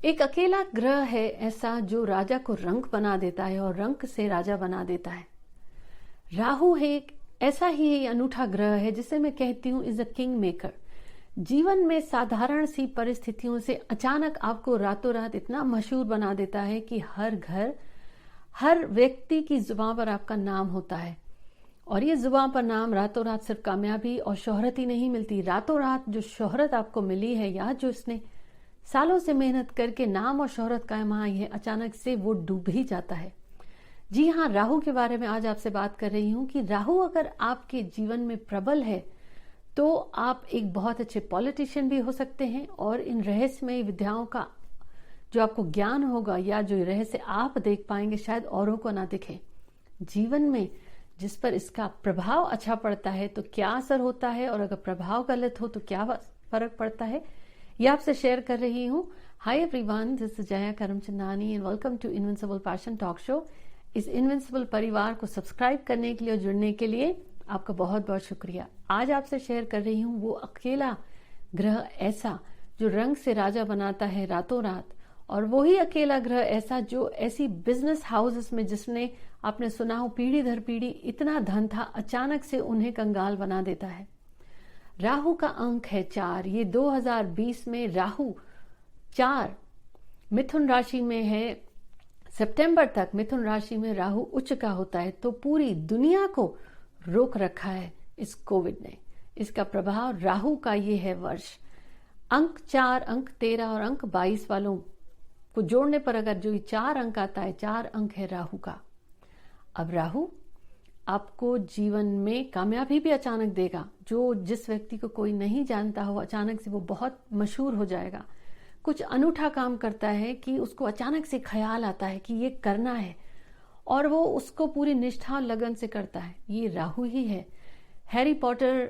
एक अकेला ग्रह है ऐसा जो राजा को रंक बना देता है और रंक से राजा बना देता है। राहु है एक ऐसा ही अनूठा ग्रह है जिसे मैं कहती हूँ इज अ किंग मेकर। जीवन में साधारण सी परिस्थितियों से अचानक आपको रातों रात इतना मशहूर बना देता है कि हर घर, हर व्यक्ति की जुबान पर आपका नाम होता है। और ये जुबान पर नाम रातों रात सिर्फ कामयाबी और शोहरत ही नहीं मिलती, रातों रात जो शोहरत आपको मिली है या जो इसने सालों से मेहनत करके नाम और शोहरत कायम आई है, अचानक से वो डूब ही जाता है। जी हाँ, राहु के बारे में आज आपसे बात कर रही हूँ कि राहु अगर आपके जीवन में प्रबल है तो आप एक बहुत अच्छे पॉलिटिशियन भी हो सकते हैं और इन रहस्यमय विद्याओं का जो आपको ज्ञान होगा या जो रहस्य आप देख पाएंगे शायद औरों को ना दिखे। जीवन में जिस पर इसका प्रभाव अच्छा पड़ता है तो क्या असर होता है और अगर प्रभाव गलत हो तो क्या फर्क पड़ता है, ये आपसे शेयर कर रही हूँ। Hi everyone, this is Jaya Karamchandani and welcome to invincible passion talk show. इस इनविंसिबल परिवार को सब्सक्राइब करने के लिए और जुड़ने के लिए आपका बहुत बहुत शुक्रिया। आज आपसे शेयर कर रही हूँ वो अकेला ग्रह ऐसा जो रंग से राजा बनाता है रातों रात, और वही अकेला ग्रह ऐसा जो ऐसी बिजनेस हाउसेस में जिसने आपने सुना हो पीढ़ी दर पीढ़ी इतना धन था, अचानक से उन्हें कंगाल बना देता है। राहु का अंक है 4। ये 2020 में राहु 4 मिथुन राशि में है। सितंबर तक मिथुन राशि में राहु उच्च का होता है, तो पूरी दुनिया को रोक रखा है इस कोविड ने। इसका प्रभाव राहु का ये है वर्ष। अंक 4, अंक 13 और अंक 22 वालों को जोड़ने पर अगर जो 4 अंक आता है, 4 अंक है राहु का। अब राहु आपको जीवन में कामयाबी भी अचानक देगा। जिस व्यक्ति को कोई नहीं जानता हो, अचानक से वो बहुत मशहूर हो जाएगा। कुछ अनूठा काम करता है कि उसको अचानक से ख्याल आता है कि ये करना है और वो उसको पूरी निष्ठा और लगन से करता है। ये राहु ही है। हैरी पॉटर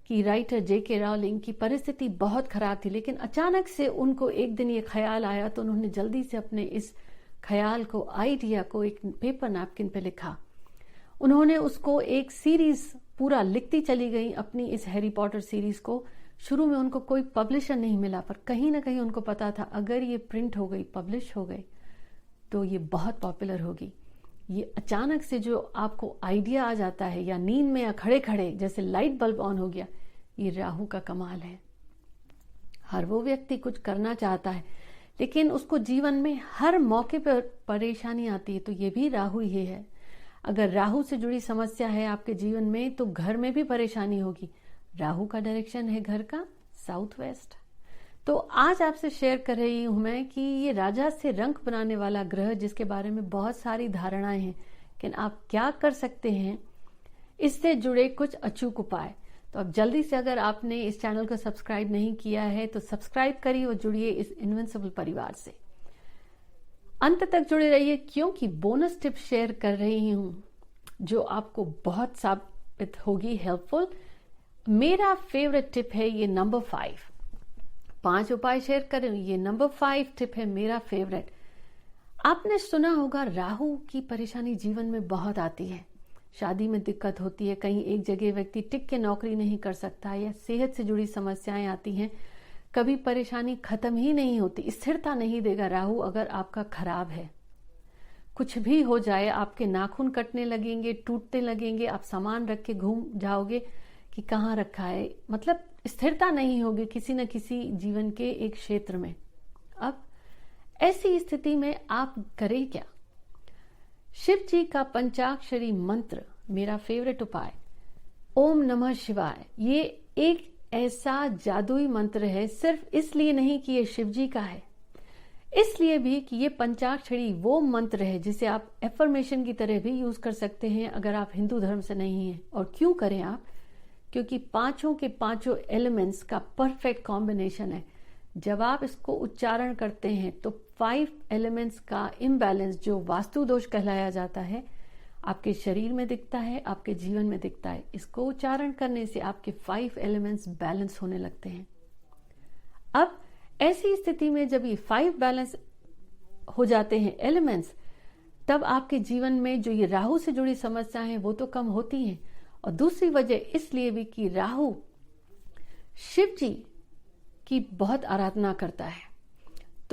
की राइटर J.K. राउलिंग की परिस्थिति बहुत खराब थी, लेकिन अचानक से उनको एक दिन ये ख्याल आया तो उन्होंने जल्दी से अपने इस ख्याल को, आइडिया को एक पेपर नैपकिन पे लिखा। उन्होंने उसको एक सीरीज पूरा लिखती चली गई अपनी इस हैरी पॉटर सीरीज को। शुरू में उनको कोई पब्लिशर नहीं मिला, पर कहीं ना कहीं उनको पता था अगर ये प्रिंट हो गई, पब्लिश हो गई तो ये बहुत पॉपुलर होगी। ये अचानक से जो आपको आइडिया आ जाता है या नींद में या खड़े खड़े जैसे लाइट बल्ब ऑन हो गया, ये राहु का कमाल है। हर वो व्यक्ति कुछ करना चाहता है लेकिन उसको जीवन में हर मौके पर परेशानी आती है, तो ये भी राहु ही है। अगर राहु से जुड़ी समस्या है आपके जीवन में तो घर में भी परेशानी होगी। राहु का डायरेक्शन है घर का साउथ वेस्ट। तो आज आपसे शेयर कर रही हूं मैं कि ये राजा से रंक बनाने वाला ग्रह, जिसके बारे में बहुत सारी धारणाएं हैं, लेकिन आप क्या कर सकते हैं, इससे जुड़े कुछ अचूक उपाय। तो अब जल्दी से अगर आपने इस चैनल को सब्सक्राइब नहीं किया है तो सब्सक्राइब करिए और जुड़िए इस इनविंसिबल परिवार से। अंत तक जुड़े रहिए क्योंकि बोनस टिप शेयर कर रही हूं जो आपको बहुत साबित होगी हेल्पफुल। मेरा फेवरेट टिप है ये नंबर 5। 5 उपाय शेयर कर रही हूं, ये नंबर 5 टिप है मेरा फेवरेट। आपने सुना होगा राहु की परेशानी जीवन में बहुत आती है। शादी में दिक्कत होती है, कहीं एक जगह व्यक्ति टिक के नौकरी नहीं कर सकता, या सेहत से जुड़ी समस्याएं आती हैं। कभी परेशानी खत्म ही नहीं होती, स्थिरता नहीं देगा राहु अगर आपका खराब है। कुछ भी हो जाए, आपके नाखून कटने लगेंगे, टूटने लगेंगे, आप सामान रख के घूम जाओगे कि कहाँ रखा है, मतलब स्थिरता नहीं होगी किसी न किसी जीवन के एक क्षेत्र में। अब ऐसी स्थिति में आप करें क्या? शिव जी का पंचाक्षरी मंत्र मेरा फेवरेट उपाय, ओम नमः शिवाय। ये एक ऐसा जादुई मंत्र है, सिर्फ इसलिए नहीं कि ये शिव जी का है, इसलिए भी कि ये पंचाक्षरी वो मंत्र है जिसे आप एफर्मेशन की तरह भी यूज कर सकते हैं अगर आप हिंदू धर्म से नहीं हैं। और क्यों करें आप? क्योंकि पांचों के पांचों एलिमेंट्स का परफेक्ट कॉम्बिनेशन है। जब आप इसको उच्चारण करते हैं तो 5 एलिमेंट्स का इम्बैलेंस, जो वास्तु दोष कहलाया जाता है, आपके शरीर में दिखता है, आपके जीवन में दिखता है। इसको उच्चारण करने से आपके 5 एलिमेंट्स बैलेंस होने लगते हैं। अब ऐसी स्थिति में जब ये 5 बैलेंस हो जाते हैं एलिमेंट्स, तब आपके जीवन में जो ये राहु से जुड़ी समस्याएं हैं वो तो कम होती हैं। और दूसरी वजह इसलिए भी कि राहु शिव जी की बहुत आराधना करता है,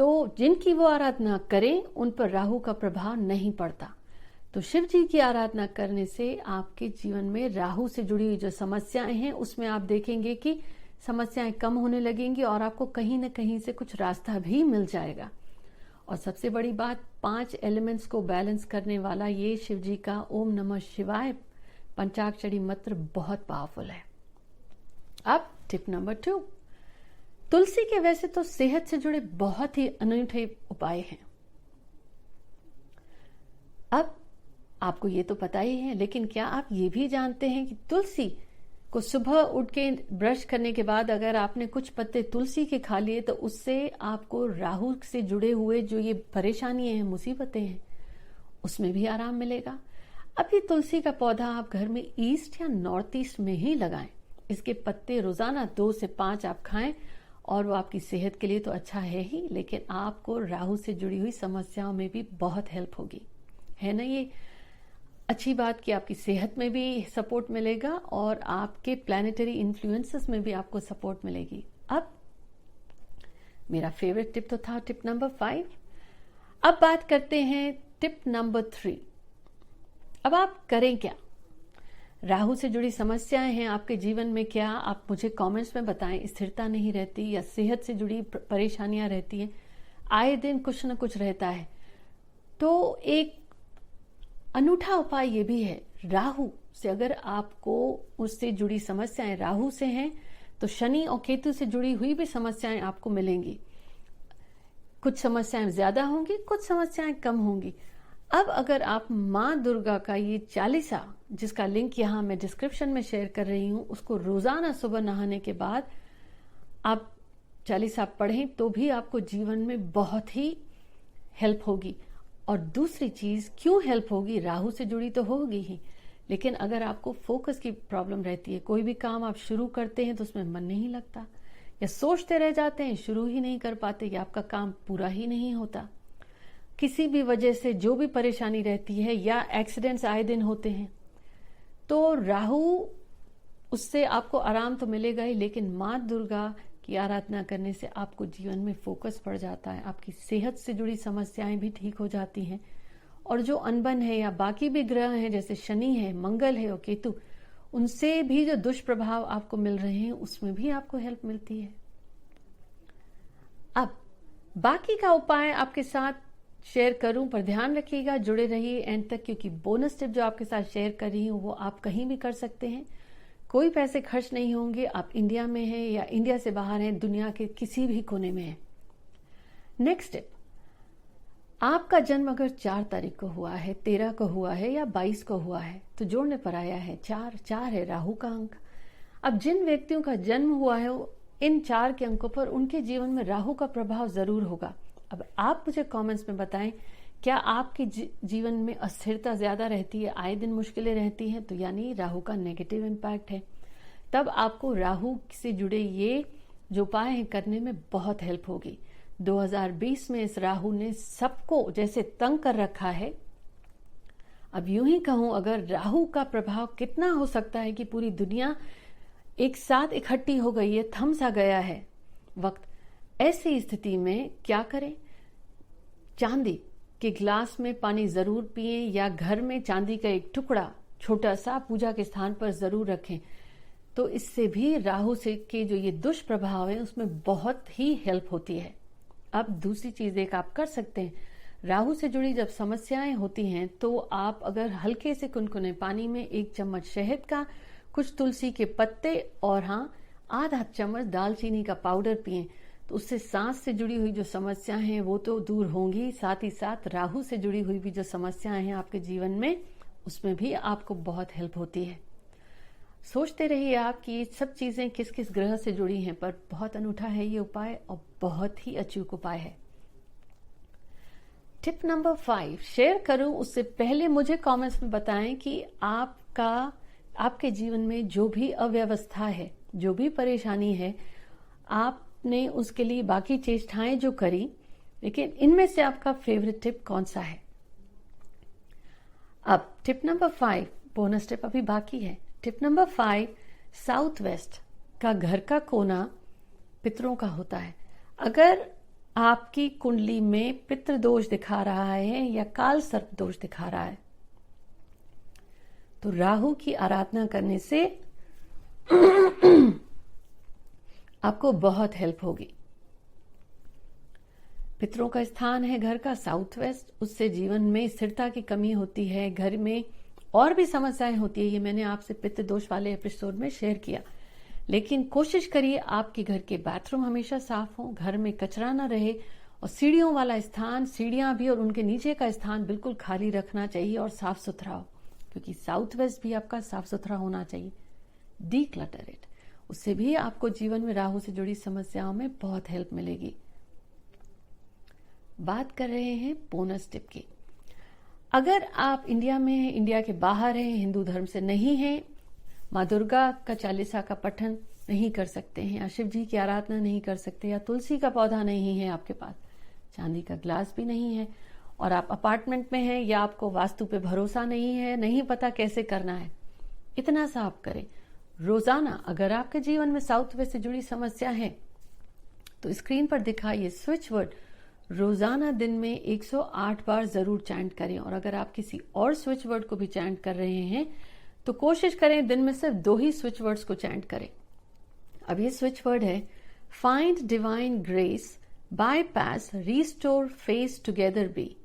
तो जिनकी वो आराधना करें उन पर राहु का प्रभाव नहीं पड़ता। तो शिव जी की आराधना करने से आपके जीवन में राहु से जुड़ी हुई जो समस्याएं हैं उसमें आप देखेंगे कि समस्याएं कम होने लगेंगी और आपको कहीं ना कहीं से कुछ रास्ता भी मिल जाएगा। और सबसे बड़ी बात, 5 एलिमेंट्स को बैलेंस करने वाला ये शिव जी का ओम नमः शिवाय पंचाक्षरी मंत्र बहुत पावरफुल है। अब टिप नंबर 2, तुलसी के वैसे तो सेहत से जुड़े बहुत ही अनूठे उपाय हैं। अब आपको ये तो पता ही है, लेकिन क्या आप ये भी जानते हैं कि तुलसी को सुबह उठ के ब्रश करने के बाद अगर आपने कुछ पत्ते तुलसी के खा लिए तो उससे आपको राहु से जुड़े हुए जो ये परेशानियां हैं, मुसीबतें हैं, उसमें भी आराम मिलेगा। अब ये तुलसी का पौधा आप घर में ईस्ट या नॉर्थ ईस्ट में ही लगाएं। इसके पत्ते रोजाना 2 से 5 आप खाएं और वो आपकी सेहत के लिए तो अच्छा है ही, लेकिन आपको राहु से जुड़ी हुई समस्याओं में भी बहुत हेल्प होगी। है ना ये अच्छी बात कि आपकी सेहत में भी सपोर्ट मिलेगा और आपके प्लैनेटरी इन्फ्लुएंसेस में भी आपको सपोर्ट मिलेगी। अब मेरा फेवरेट टिप तो था टिप नंबर 5। अब बात करते हैं टिप नंबर 3। अब आप करें क्या? राहु से जुड़ी समस्याएं हैं आपके जीवन में क्या? आप मुझे कमेंट्स में बताएं। स्थिरता नहीं रहती या सेहत से जुड़ी परेशानियां रहती हैं, आए दिन कुछ न कुछ रहता है, तो एक अनूठा उपाय ये भी है। राहु से अगर आपको उससे जुड़ी समस्याएं राहु से हैं तो शनि और केतु से जुड़ी हुई भी समस्याएं आपको मिलेंगी। कुछ समस्याएं ज्यादा होंगी, कुछ समस्याएं कम होंगी। अब अगर आप माँ दुर्गा का ये 40 जिसका लिंक यहाँ मैं डिस्क्रिप्शन में शेयर कर रही हूँ, उसको रोजाना सुबह नहाने के बाद आप 40 पढ़ें तो भी आपको जीवन में बहुत ही हेल्प होगी। और दूसरी चीज, क्यों हेल्प होगी? राहु से जुड़ी तो होगी ही, लेकिन अगर आपको फोकस की प्रॉब्लम रहती है, कोई भी काम आप शुरू करते हैं तो उसमें मन नहीं लगता या सोचते रह जाते हैं, शुरू ही नहीं कर पाते या आपका काम पूरा ही नहीं होता, किसी भी वजह से जो भी परेशानी रहती है या एक्सीडेंट्स आए दिन होते हैं, तो राहु उससे आपको आराम तो मिलेगा ही, लेकिन माँ दुर्गा की आराधना करने से आपको जीवन में फोकस बढ़ जाता है, आपकी सेहत से जुड़ी समस्याएं भी ठीक हो जाती हैं और जो अनबन है या बाकी भी ग्रह हैं जैसे शनि है, मंगल है और केतु, उनसे भी जो दुष्प्रभाव आपको मिल रहे हैं उसमें भी आपको हेल्प मिलती है। अब बाकी का उपाय आपके साथ शेयर करूं, पर ध्यान रखिएगा, जुड़े रहिए एंड तक, क्योंकि बोनस टिप जो आपके साथ शेयर कर रही हूं वो आप कहीं भी कर सकते हैं, कोई पैसे खर्च नहीं होंगे। आप इंडिया में हैं या इंडिया से बाहर हैं, दुनिया के किसी भी कोने में हैं। नेक्स्ट टिप, आपका जन्म अगर 4 तारीख को हुआ है, 13 को हुआ है या 22 को हुआ है तो जोड़ने पर आया है 4 है राहु का अंक। अब जिन व्यक्तियों का जन्म हुआ है इन 4 के अंकों पर उनके जीवन में राहु का प्रभाव जरूर होगा। अब आप मुझे कमेंट्स में बताएं, क्या आपके जीवन में अस्थिरता ज्यादा रहती है, आए दिन मुश्किलें रहती हैं, तो यानी राहु का नेगेटिव इम्पैक्ट है। तब आपको राहु से जुड़े ये जो उपाय हैं करने में बहुत हेल्प होगी। 2020 में इस राहु ने सबको जैसे तंग कर रखा है। अब यूं ही कहूं, अगर राहु का प्रभाव कितना हो सकता है कि पूरी दुनिया एक साथ इकट्ठी हो गई है, थम सा गया है वक्त, ऐसी स्थिति में क्या करें? चांदी के ग्लास में पानी जरूर पिएं या घर में चांदी का एक टुकड़ा छोटा सा पूजा के स्थान पर जरूर रखें, तो इससे भी राहु से के जो ये दुष्प्रभाव है उसमें बहुत ही हेल्प होती है। अब दूसरी चीज एक आप कर सकते हैं, राहु से जुड़ी जब समस्याएं होती हैं तो आप अगर हल्के से कुनकुने पानी में 1 चम्मच शहद का, कुछ तुलसी के पत्ते और आधा चम्मच दालचीनी का पाउडर पिएं, तो उससे सांस से जुड़ी हुई जो समस्याएं हैं वो तो दूर होंगी, साथ ही साथ राहु से जुड़ी हुई भी जो समस्याएं हैं आपके जीवन में उसमें भी आपको बहुत हेल्प होती है। सोचते रहिए आप कि ये सब चीजें किस किस ग्रह से जुड़ी हैं, पर बहुत अनूठा है ये उपाय और बहुत ही अचूक उपाय है। टिप नंबर 5 शेयर करूं उससे पहले मुझे कमेंट्स में बताएं कि आपके जीवन में जो भी अव्यवस्था है, जो भी परेशानी है, आपने उसके लिए बाकी चेष्टाएं जो करी, लेकिन इनमें से आपका फेवरेट टिप कौन सा है? अब टिप नंबर 5 बोनस टिप अभी बाकी है। टिप नंबर 5, साउथ वेस्ट का घर का कोना पितरों का होता है। अगर आपकी कुंडली में पितृ दोष दिखा रहा है या काल सर्प दोष दिखा रहा है, तो राहु की आराधना करने से आपको बहुत हेल्प होगी। पितरों का स्थान है घर का साउथ वेस्ट, उससे जीवन में स्थिरता की कमी होती है, घर में और भी समस्याएं होती है। ये मैंने आपसे पितृ दोष वाले एपिसोड में शेयर किया। लेकिन कोशिश करिए आपके घर के बाथरूम हमेशा साफ हो, घर में कचरा ना रहे, और सीढ़ियों वाला स्थान, सीढ़ियां भी और उनके नीचे का स्थान बिल्कुल खाली रखना चाहिए और साफ सुथरा हो, क्योंकि साउथ वेस्ट भी आपका साफ सुथरा होना चाहिए। डीक्लटर इट, उससे भी आपको जीवन में राहु से जुड़ी समस्याओं में बहुत हेल्प मिलेगी। बात कर रहे हैं बोनस टिप की। अगर आप इंडिया में हैं, इंडिया के बाहर हैं, हिंदू धर्म से नहीं हैं, माँ दुर्गा का चालीसा का पठन नहीं कर सकते हैं, या शिव जी की आराधना नहीं कर सकते, या तुलसी का पौधा नहीं है आपके पास, चांदी का ग्लास भी नहीं है, और आप अपार्टमेंट में हैं, या आपको वास्तु पे भरोसा नहीं है, नहीं पता कैसे करना है, इतना सा आप करें। रोजाना अगर आपके जीवन में साउथ वेस्ट से जुड़ी समस्या है तो स्क्रीन पर दिखा ये स्विच वर्ड रोजाना दिन में 108 बार जरूर चैंट करें। और अगर आप किसी और स्विच वर्ड को भी चैंट कर रहे हैं तो कोशिश करें दिन में सिर्फ 2 ही स्विच वर्ड्स को चैंट करें। अब ये स्विच वर्ड है find divine grace, bypass, restore, face together be.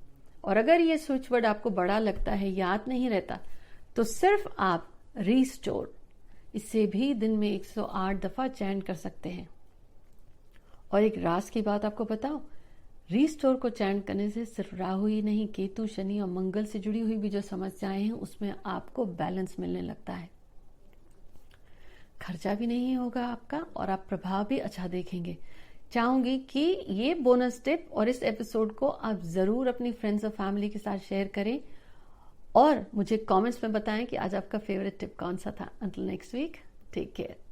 और अगर ये स्विच वर्ड आपको बड़ा लगता है, याद नहीं रहता, तो सिर्फ आप रिस्टोर, इससे भी दिन में 108 दफा चैंट कर सकते हैं। और एक राज की बात आपको बताओ, रिस्टोर को चैंट करने से सिर्फ राहु ही नहीं, केतु, शनि और मंगल से जुड़ी हुई भी जो समस्याएं हैं उसमें आपको बैलेंस मिलने लगता है। खर्चा भी नहीं होगा आपका और आप प्रभाव भी अच्छा देखेंगे। चाहूंगी कि ये बोनस टिप और इस एपिसोड को आप जरूर अपनी फ्रेंड्स और फैमिली के साथ शेयर करें और मुझे कमेंट्स में बताएं कि आज आपका फेवरेट टिप कौन सा था। Until next week, take care.